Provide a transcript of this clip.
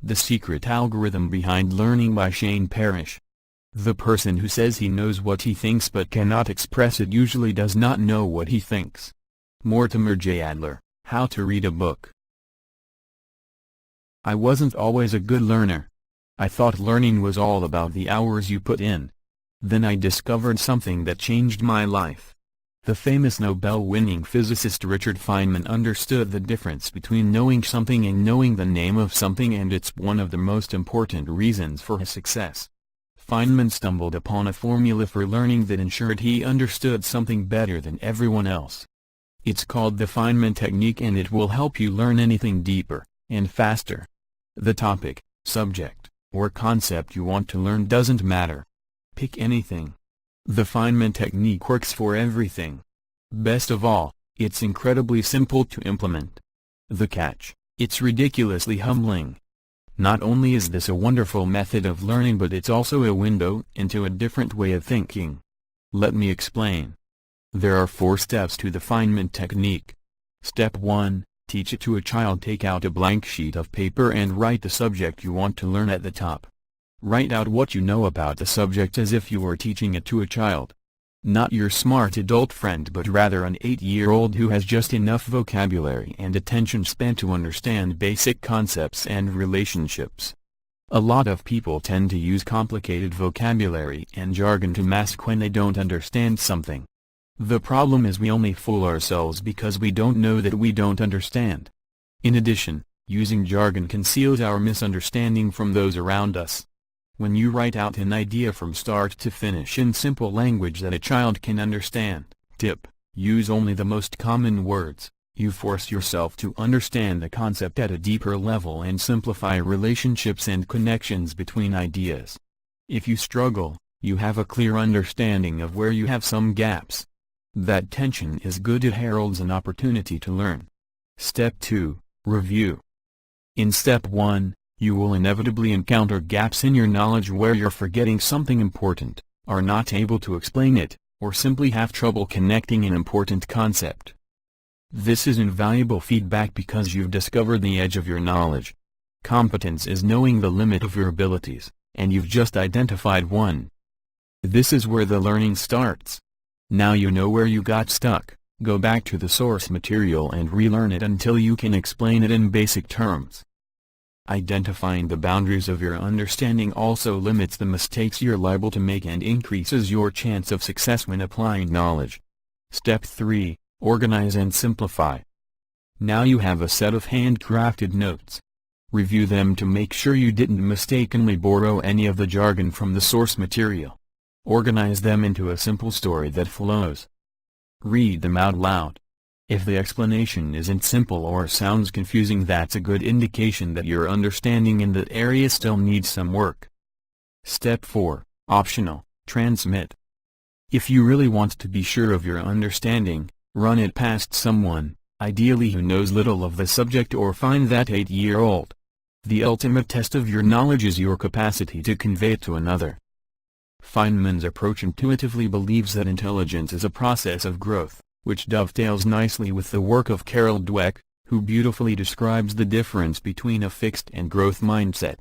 The Secret Algorithm Behind Learning by Shane Parrish. The person who says he knows what he thinks but cannot express it usually does not know what he thinks. Mortimer J. Adler, How to Read a Book. I wasn't always a good learner. I thought learning was all about the hours you put in. Then I discovered something that changed my life. The famous Nobel-winning physicist Richard Feynman understood the difference between knowing something and knowing the name of something, and it's one of the most important reasons for his success. Feynman stumbled upon a formula for learning that ensured he understood something better than everyone else. It's called the Feynman technique, and it will help you learn anything deeper and faster. The topic, subject, or concept you want to learn doesn't matter. Pick anything. The Feynman technique works for everything. Best of all, it's incredibly simple to implement. The catch: it's ridiculously humbling. Not only is this a wonderful method of learning, but it's also a window into a different way of thinking. Let me explain. There are 4 steps to the Feynman technique. Step 1. Teach it to a child. Take out a blank sheet of paper and write the subject you want to learn at the top. Write out what you know about the subject as if you were teaching it to a child. Not your smart adult friend, but rather an 8-year-old who has just enough vocabulary and attention span to understand basic concepts and relationships. A lot of people tend to use complicated vocabulary and jargon to mask when they don't understand something. The problem is we only fool ourselves because we don't know that we don't understand. In addition, using jargon conceals our misunderstanding from those around us. When you write out an idea from start to finish in simple language that a child can understand, tip: use only the most common words. You force yourself to understand the concept at a deeper level and simplify relationships and connections between ideas. If you struggle, you have a clear understanding of where you have some gaps. That tension is good. It heralds an opportunity to learn. Step 2. Review. In Step 1, you will inevitably encounter gaps in your knowledge where you're forgetting something important, are not able to explain it, or simply have trouble connecting an important concept. This is invaluable feedback because you've discovered the edge of your knowledge. Competence is knowing the limit of your abilities, and you've just identified one. This is where the learning starts. Now you know where you got stuck. Go back to the source material and relearn it until you can explain it in basic terms. Identifying the boundaries of your understanding also limits the mistakes you're liable to make and increases your chance of success when applying knowledge. Step 3. Organize and simplify. Now you have a set of handcrafted notes. Review them to make sure you didn't mistakenly borrow any of the jargon from the source material. Organize them into a simple story that flows. Read them out loud. If the explanation isn't simple or sounds confusing, that's a good indication that your understanding in that area still needs some work. Step 4. Optional. Transmit. If you really want to be sure of your understanding, run it past someone, ideally who knows little of the subject, or find that 8-year-old. The ultimate test of your knowledge is your capacity to convey it to another. Feynman's approach intuitively believes that intelligence is a process of growth, which dovetails nicely with the work of Carol Dweck, who beautifully describes the difference between a fixed and growth mindset.